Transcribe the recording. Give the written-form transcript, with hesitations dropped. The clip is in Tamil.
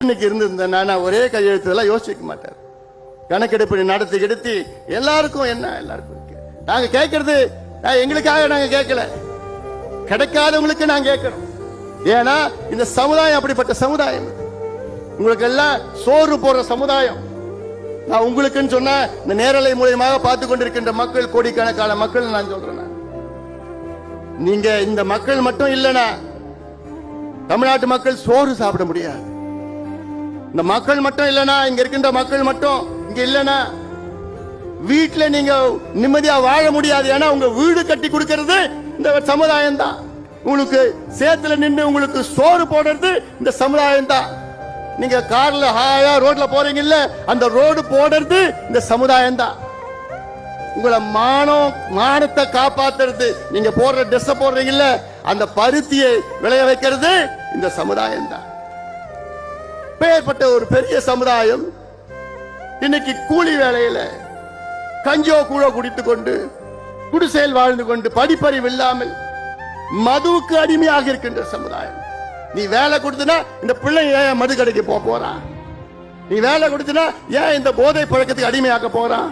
இன்னைக்கு இருந்திருந்தேன்னா ஒரே கையெழுத்து யோசிக்க மாட்டார். கணக்கெடுப்பு நடத்தி எல்லாருக்கும் என்ன எல்லாருக்கும் நாங்க கேட்கறது எங்களுக்காக நாங்க கேட்கல, கிடைக்காதவங்களுக்கு நாங்க கேட்கிறோம். ஏன்னா இந்த சமுதாயம் அப்படிப்பட்ட சமுதாயம், உங்களுக்கு எல்லாம் சோறு போடுற சமுதாயம். நான் உங்களுக்குன்னு சொன்னா இந்த நேரலை மூலியமாக பார்த்து கொண்டிருக்கின்ற மக்கள், கோடிக்கணக்கான மக்கள் நான் சொல்றேன். நீங்க இந்த மக்கள் மட்டும் இல்லைன்னா தமிழ்நாட்டு மக்கள் சோறு சாப்பிட முடியாது. இந்த மக்கள் மட்டும் இல்லைன்னா, இங்க இருக்கின்ற மக்கள் மட்டும் இங்க இல்லைன்னா வீட்டுல நீங்க நிம்மதியா வாழ முடியாது. ஏன்னா உங்க வீடு கட்டி கொடுக்கிறது இந்த சமுதாயம் தான். உங்களுக்கு சேத்துல நின்று உங்களுக்கு சோறு போடுறது இந்த சமுதாயம் தான். நீங்க கார்ல ஹாயா ரோட்ல போறீங்க இல்ல, அந்த ரோடு போடுறது இந்த சமுதாயம் தான். உங்களை மானத்தை காப்பாத்துறது, நீங்க போடுற ட்ரெஸ் போடுறீங்க இல்ல, அந்த பருத்தியை விளைய வைக்கிறது இந்த சமுதாயம் தான். பெயர்பட்ட ஒரு பெரிய சமுதாயம் இன்னைக்கு கூலி வேலையில கஞ்சோ கூழோ குடித்துக் கொண்டு குடிசையில் வாழ்ந்து கொண்டு படிப்பறிவு இல்லாமல் மதுவுக்கு அடிமையாக இருக்கின்ற சமுதாயம். நீ வேலை கொடுத்தனா இந்த பிள்ளை ஏன் மது கடைக்கு போறான்? நீ வேலை கொடுத்தனா ஏன் இந்த போதை பழக்கத்துக்கு அடிமையாக்க போறான்?